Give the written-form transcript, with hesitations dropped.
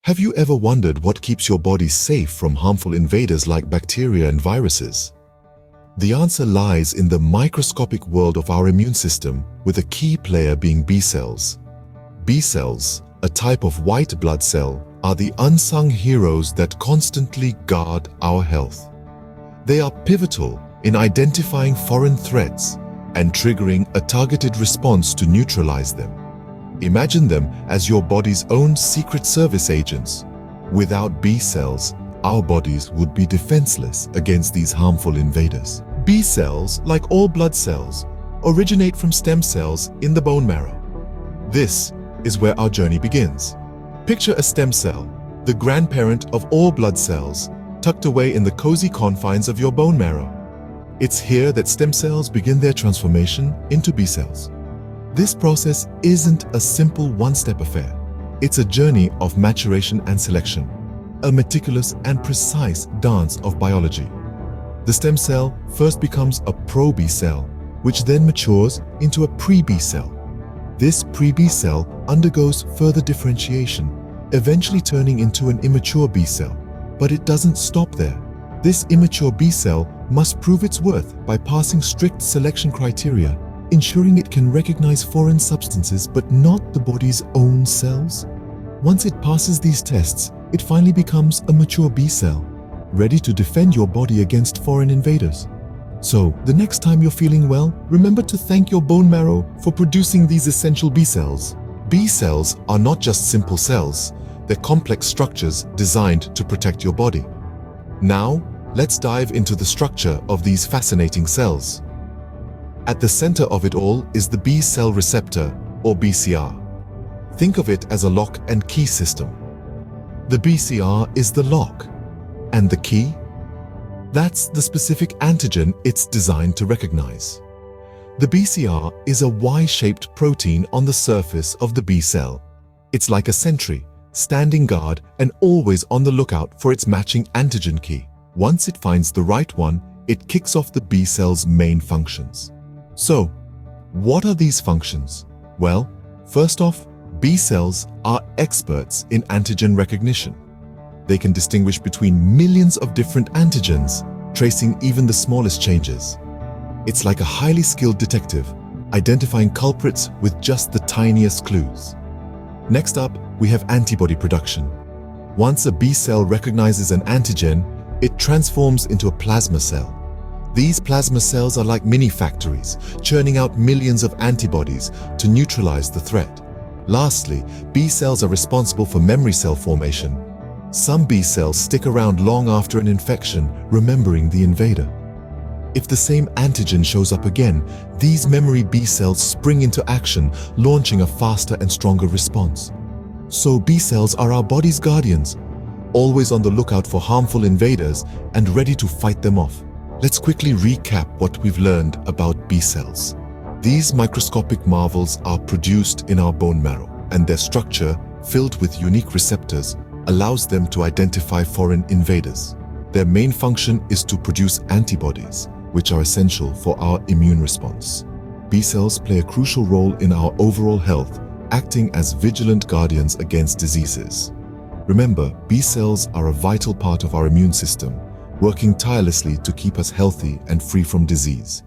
Have you ever wondered what keeps your body safe from harmful invaders like bacteria and viruses? The answer lies in the microscopic world of our immune system, with a key player being B cells. B cells, a type of white blood cell, are the unsung heroes that constantly guard our health. They are pivotal in identifying foreign threats and triggering a targeted response to neutralize them. Imagine them as your body's own secret service agents. Without B cells, our bodies would be defenseless against these harmful invaders. B cells, like all blood cells, originate from stem cells in the bone marrow. This is where our journey begins. Picture a stem cell, the grandparent of all blood cells, tucked away in the cozy confines of your bone marrow. It's here that stem cells begin their transformation into B cells. This process isn't a simple one-step affair. It's a journey of maturation and selection, a meticulous and precise dance of biology. The stem cell first becomes a pro-B cell, which then matures into a pre-B cell. This pre-B cell undergoes further differentiation, eventually turning into an immature B cell. But it doesn't stop there. This immature B cell must prove its worth by passing strict selection criteria, ensuring it can recognize foreign substances but not the body's own cells. Once it passes these tests, it finally becomes a mature B cell, ready to defend your body against foreign invaders. So, the next time you're feeling well, remember to thank your bone marrow for producing these essential B cells. B cells are not just simple cells, they're complex structures designed to protect your body. Now, let's dive into the structure of these fascinating cells. At the center of it all is the B cell receptor, or BCR. Think of it as a lock and key system. The BCR is the lock, and the key? That's the specific antigen it's designed to recognize. The BCR is a Y-shaped protein on the surface of the B cell. It's like a sentry, standing guard and always on the lookout for its matching antigen key. Once it finds the right one, it kicks off the B cell's main functions. So, what are these functions? Well, first off, B cells are experts in antigen recognition. They can distinguish between millions of different antigens, tracing even the smallest changes. It's like a highly skilled detective, identifying culprits with just the tiniest clues. Next up, we have antibody production. Once a B cell recognizes an antigen, it transforms into a plasma cell. These plasma cells are like mini factories, churning out millions of antibodies to neutralize the threat. Lastly, B cells are responsible for memory cell formation. Some B cells stick around long after an infection, remembering the invader. If the same antigen shows up again, these memory B cells spring into action, launching a faster and stronger response. So B cells are our body's guardians, always on the lookout for harmful invaders and ready to fight them off. Let's quickly recap what we've learned about B cells. These microscopic marvels are produced in our bone marrow, and their structure, filled with unique receptors, allows them to identify foreign invaders. Their main function is to produce antibodies, which are essential for our immune response. B cells play a crucial role in our overall health, acting as vigilant guardians against diseases. Remember, B cells are a vital part of our immune system, working tirelessly to keep us healthy and free from disease.